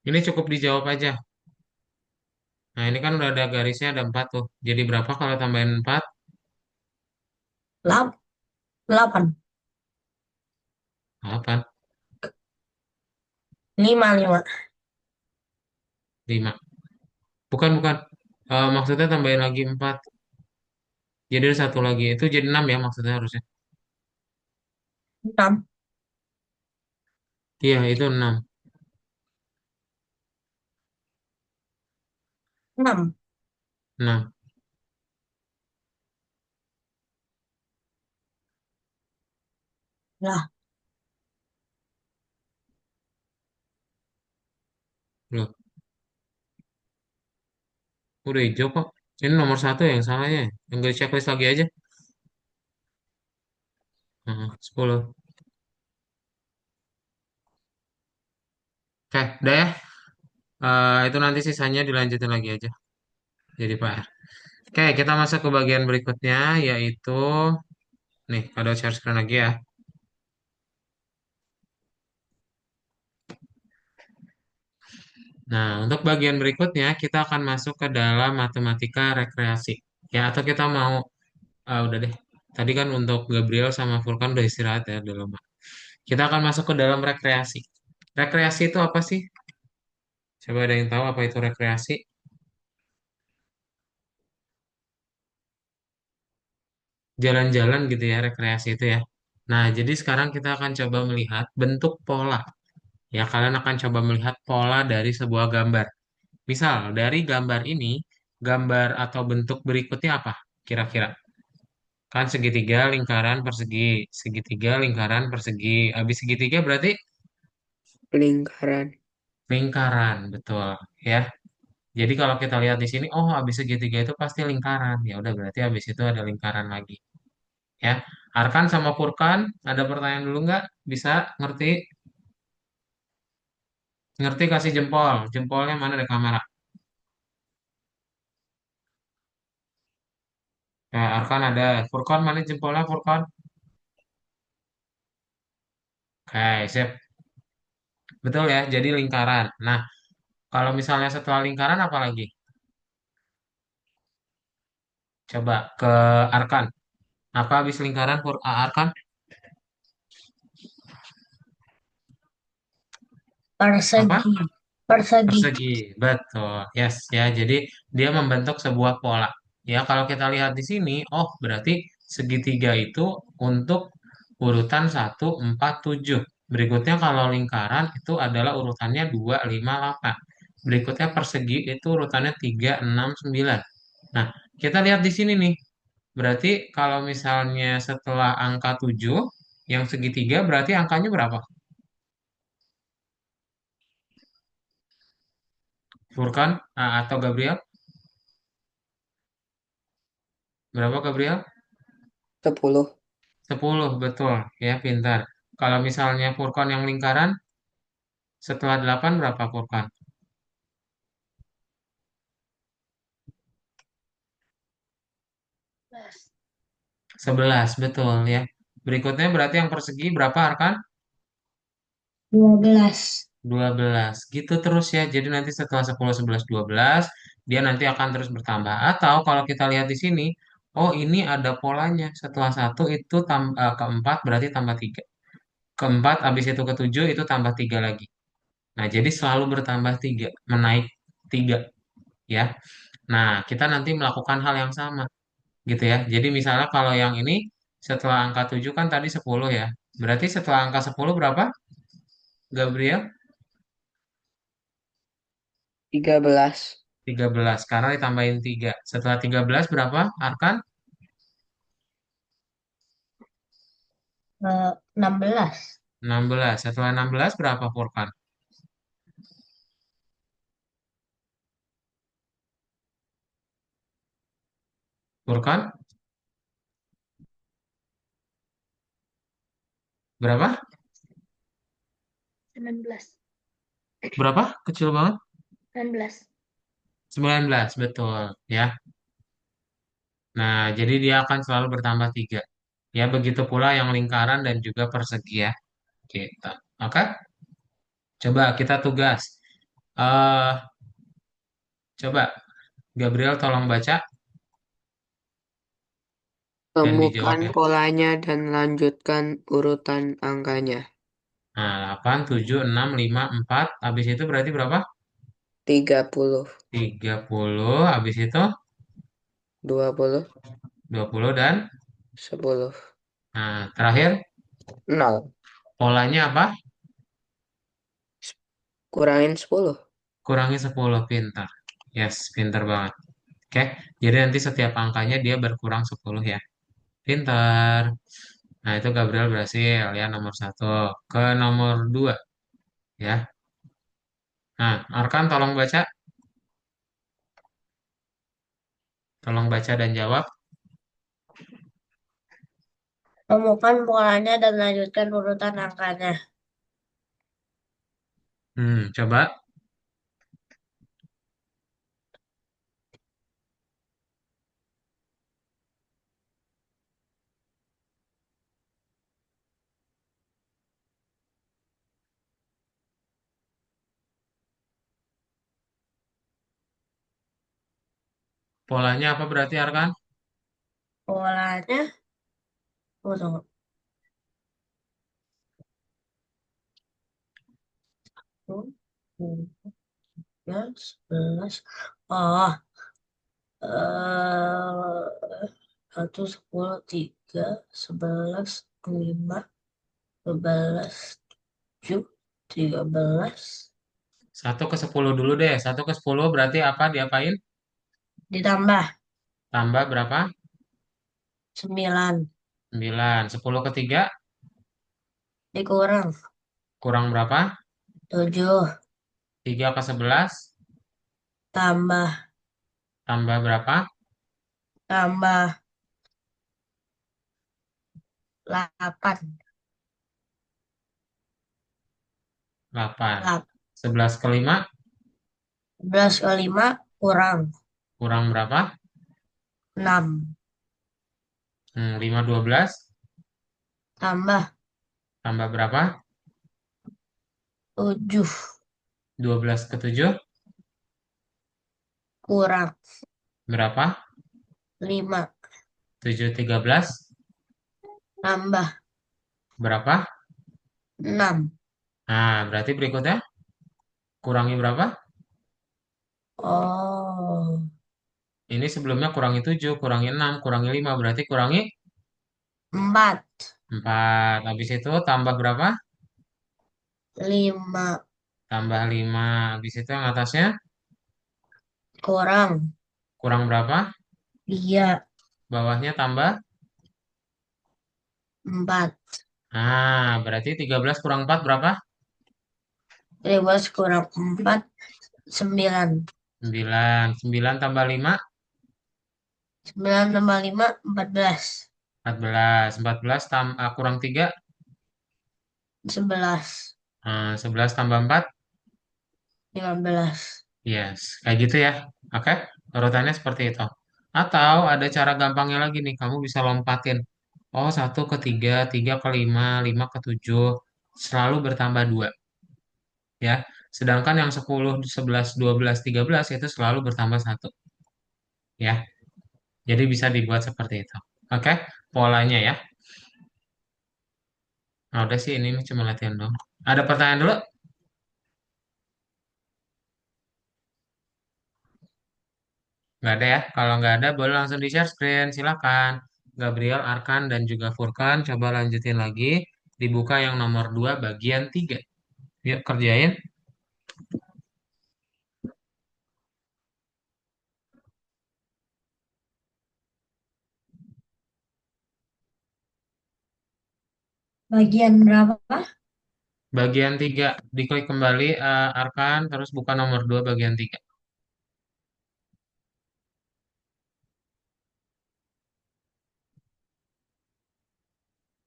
Speaker 1: Ini cukup dijawab aja. Nah, ini kan udah ada garisnya ada 4 tuh. Jadi berapa kalau tambahin 4?
Speaker 4: 8.
Speaker 1: 8,
Speaker 4: 5.
Speaker 1: 5. Bukan, bukan. Maksudnya tambahin lagi 4. Jadi ada satu lagi. Itu jadi 6 ya maksudnya harusnya.
Speaker 4: 6.
Speaker 1: Iya, itu 6.
Speaker 4: 6.
Speaker 1: 6.
Speaker 4: Lah,
Speaker 1: Loh, udah hijau kok. Ini nomor satu yang salahnya. Yang gue checklist lagi aja. 10. Oke, udah ya. Itu nanti sisanya dilanjutin lagi aja. Jadi PR. Oke, kita masuk ke bagian berikutnya, yaitu nih, ada share screen lagi ya. Nah, untuk bagian berikutnya, kita akan masuk ke dalam matematika rekreasi. Ya, atau kita mau, udah deh. Tadi kan untuk Gabriel sama Furkan udah istirahat ya, udah lama. Kita akan masuk ke dalam rekreasi. Rekreasi itu apa sih? Coba ada yang tahu apa itu rekreasi? Jalan-jalan gitu ya, rekreasi itu ya. Nah, jadi sekarang kita akan coba melihat bentuk pola. Ya, kalian akan coba melihat pola dari sebuah gambar. Misal, dari gambar ini, gambar atau bentuk berikutnya apa? Kira-kira. Kan segitiga, lingkaran, persegi. Segitiga, lingkaran, persegi. Habis segitiga berarti
Speaker 2: Lingkaran.
Speaker 1: lingkaran, betul. Ya. Jadi kalau kita lihat di sini, oh habis segitiga itu pasti lingkaran. Ya udah berarti habis itu ada lingkaran lagi. Ya. Arkan sama Furkan, ada pertanyaan dulu nggak? Bisa ngerti? Ngerti kasih jempol. Jempolnya mana ada kamera? Ya, Arkan ada. Furkan mana jempolnya Furkan? Oke, sip. Betul ya, jadi lingkaran. Nah, kalau misalnya setelah lingkaran apa lagi? Coba ke Arkan. Apa habis lingkaran Arkan? Apa?
Speaker 4: persegi. Persegi.
Speaker 1: Persegi. Betul. Yes, ya. Jadi dia membentuk sebuah pola. Ya, kalau kita lihat di sini, oh berarti segitiga itu untuk urutan 1, 4, 7. Berikutnya kalau lingkaran itu adalah urutannya 2, 5, 8. Berikutnya persegi itu urutannya 3, 6, 9. Nah, kita lihat di sini nih. Berarti kalau misalnya setelah angka 7, yang segitiga berarti angkanya berapa? Furkan atau Gabriel? Berapa Gabriel?
Speaker 2: 10.
Speaker 1: 10, betul. Ya, pintar. Kalau misalnya Furkan yang lingkaran, setelah 8 berapa Furkan? 11, betul ya. Berikutnya berarti yang persegi berapa Arkan?
Speaker 4: 12.
Speaker 1: 12. Gitu terus ya. Jadi nanti setelah 10, 11, 12, dia nanti akan terus bertambah. Atau kalau kita lihat di sini, oh ini ada polanya. Setelah satu itu keempat berarti tambah 3. Keempat habis itu ketujuh itu tambah 3 lagi. Nah, jadi selalu bertambah 3, menaik 3 ya. Nah, kita nanti melakukan hal yang sama gitu ya. Jadi misalnya kalau yang ini setelah angka 7 kan tadi 10 ya. Berarti setelah angka 10 berapa? Gabriel?
Speaker 2: 13.
Speaker 1: 13 karena ditambahin 3. Setelah 13 berapa? Arkan?
Speaker 4: 16.
Speaker 1: 16. Setelah 16 berapa Furkan? Furkan? Berapa?
Speaker 3: 19.
Speaker 1: Berapa? Kecil banget.
Speaker 3: 19.
Speaker 1: 19, betul ya. Nah, jadi dia akan selalu bertambah 3. Ya, begitu pula yang lingkaran dan juga persegi ya. Kita. Oke? Coba kita tugas. Eh, coba Gabriel tolong baca dan dijawab
Speaker 2: Temukan
Speaker 1: ya.
Speaker 2: polanya dan lanjutkan urutan angkanya.
Speaker 1: Nah, 8, 7, 6, 5, 4. Habis itu berarti berapa?
Speaker 2: 30,
Speaker 1: 30. Habis itu
Speaker 2: 20,
Speaker 1: 20 dan
Speaker 2: 10,
Speaker 1: nah, terakhir
Speaker 2: 0.
Speaker 1: polanya apa?
Speaker 2: Kurangin 10.
Speaker 1: Kurangi 10 pintar. Yes, pintar banget. Oke, jadi nanti setiap angkanya dia berkurang 10 ya. Pintar. Nah, itu Gabriel berhasil ya nomor satu. Ke nomor 2 ya. Nah, Arkan tolong baca. Tolong baca dan jawab.
Speaker 4: Temukan polanya dan lanjutkan urutan angkanya.
Speaker 1: Coba. Polanya apa berarti Arkan?
Speaker 4: Polanya, tunggu, tunggu. 11. Oh, 1, 10, 3, 11, 5, 12, 7, 13.
Speaker 1: 1 ke 10 dulu deh. 1 ke 10 berarti apa diapain?
Speaker 4: Ditambah
Speaker 1: Tambah berapa?
Speaker 4: 9.
Speaker 1: 9. 10 ke 3
Speaker 4: Dikurang
Speaker 1: kurang berapa?
Speaker 4: 7.
Speaker 1: 3 ke 11
Speaker 4: Tambah,
Speaker 1: tambah berapa?
Speaker 4: tambah 8.
Speaker 1: 8. 11 ke 5
Speaker 4: 11 ke 5 kurang
Speaker 1: kurang berapa?
Speaker 4: 6.
Speaker 1: 5, 12
Speaker 4: Tambah
Speaker 1: tambah berapa?
Speaker 4: 7.
Speaker 1: 12 ke 7
Speaker 4: Kurang
Speaker 1: berapa?
Speaker 4: 5.
Speaker 1: 7, 13
Speaker 4: Tambah
Speaker 1: berapa?
Speaker 4: 6.
Speaker 1: Nah, berarti berikutnya kurangi berapa?
Speaker 4: Oh,
Speaker 1: Ini sebelumnya kurangi 7, kurangi 6, kurangi 5, berarti kurangi
Speaker 4: 4.
Speaker 1: 4. Habis itu tambah berapa?
Speaker 4: 5.
Speaker 1: Tambah 5. Habis itu yang atasnya
Speaker 4: Kurang
Speaker 1: kurang berapa?
Speaker 4: 3.
Speaker 1: Bawahnya tambah.
Speaker 4: 4.
Speaker 1: Nah, berarti 13 kurang 4 berapa?
Speaker 4: 13 kurang 4. 9.
Speaker 1: 9. 9 tambah 5,
Speaker 4: 9 tambah 5, 14.
Speaker 1: 14. 14 kurang 3,
Speaker 4: 11.
Speaker 1: 11 tambah 4.
Speaker 4: 15.
Speaker 1: Yes, kayak gitu ya. Oke, urutannya seperti itu. Atau ada cara gampangnya lagi nih, kamu bisa lompatin. Oh, 1 ke 3, 3 ke 5, 5 ke 7, selalu bertambah 2. Ya, sedangkan yang 10, 11, 12, 13 itu selalu bertambah 1. Ya, jadi bisa dibuat seperti itu. Oke, polanya ya. Nah, udah sih ini cuma latihan dong. Ada pertanyaan dulu? Nggak ada ya? Kalau nggak ada, boleh langsung di-share screen. Silakan. Gabriel, Arkan, dan juga Furkan, coba lanjutin lagi. Dibuka yang nomor 2 bagian 3. Yuk, kerjain.
Speaker 4: Bagian berapa?
Speaker 1: Bagian 3, diklik kembali Arkan, terus buka nomor 2 bagian 3.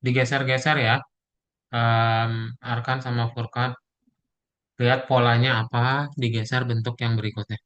Speaker 1: Digeser-geser ya, Arkan sama Furkan. Lihat polanya apa, digeser bentuk yang berikutnya.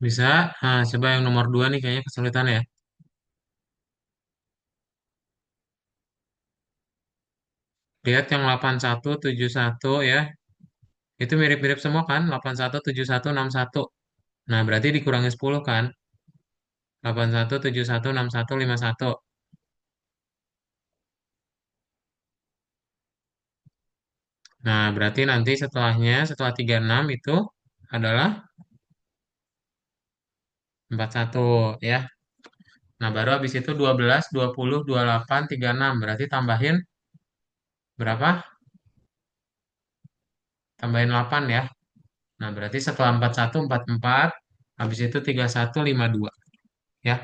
Speaker 1: Bisa. Nah, coba yang nomor 2 nih kayaknya kesulitan ya. Lihat yang 8171 ya. Itu mirip-mirip semua kan? 817161. Nah, berarti dikurangi 10 kan? 81716151. Nah, berarti nanti setelahnya, setelah 36 itu adalah 41 ya. Nah, baru habis itu 12, 20, 28, 36. Berarti tambahin berapa? Tambahin 8 ya. Nah, berarti setelah 41, 44, habis itu 31, 52 ya.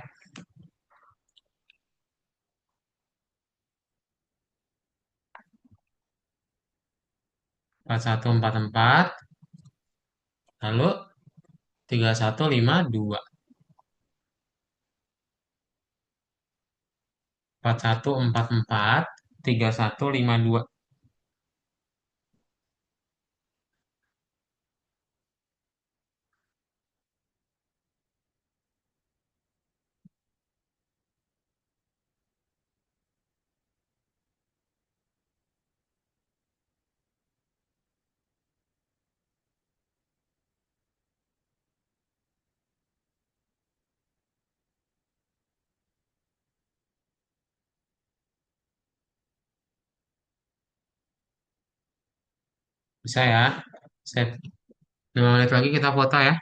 Speaker 1: 41, 44, lalu 31, 52. 41, 44, 31, 52. Bisa ya? Set. 5 menit lagi kita foto ya.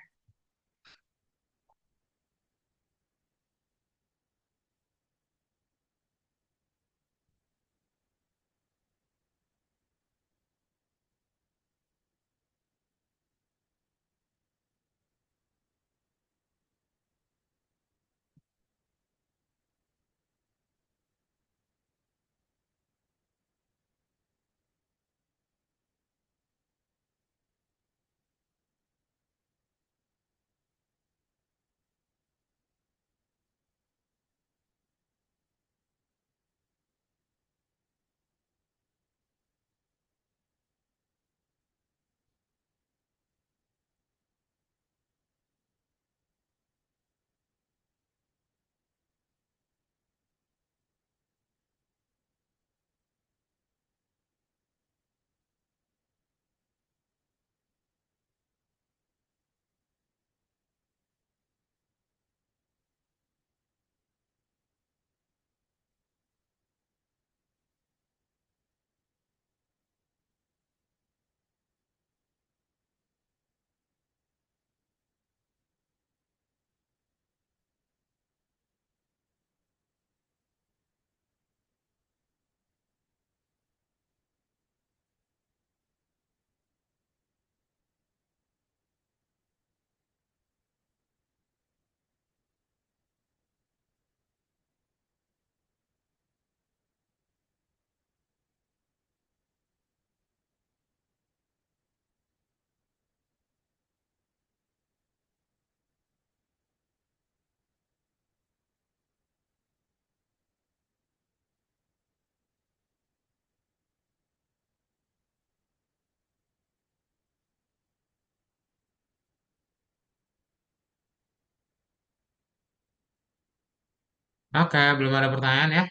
Speaker 1: Oke, belum ada pertanyaan ya.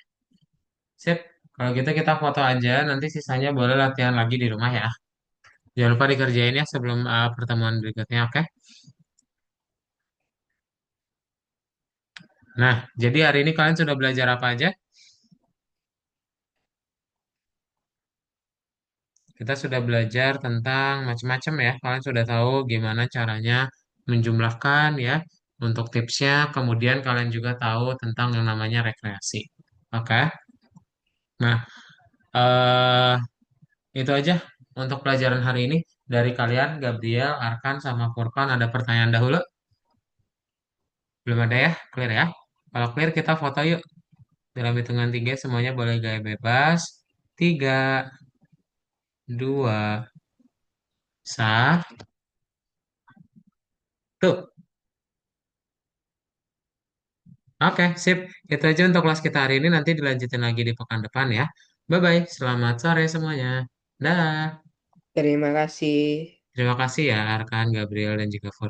Speaker 1: Sip. Kalau gitu kita foto aja. Nanti sisanya boleh latihan lagi di rumah ya. Jangan lupa dikerjain ya sebelum pertemuan berikutnya. Oke. Nah, jadi hari ini kalian sudah belajar apa aja? Kita sudah belajar tentang macam-macam ya. Kalian sudah tahu gimana caranya menjumlahkan ya. Untuk tipsnya, kemudian kalian juga tahu tentang yang namanya rekreasi. Oke. Nah, eh itu aja untuk pelajaran hari ini. Dari kalian, Gabriel, Arkan, sama Furkan, ada pertanyaan dahulu? Belum ada ya? Clear ya? Kalau clear, kita foto yuk. Dalam hitungan tiga, semuanya boleh gaya bebas. Tiga, dua, satu. Oke, sip. Itu aja untuk kelas kita hari ini. Nanti dilanjutin lagi di pekan depan ya. Bye-bye. Selamat sore semuanya. Dah.
Speaker 2: Terima kasih.
Speaker 1: Terima kasih ya, Arkan, Gabriel, dan juga Furkan.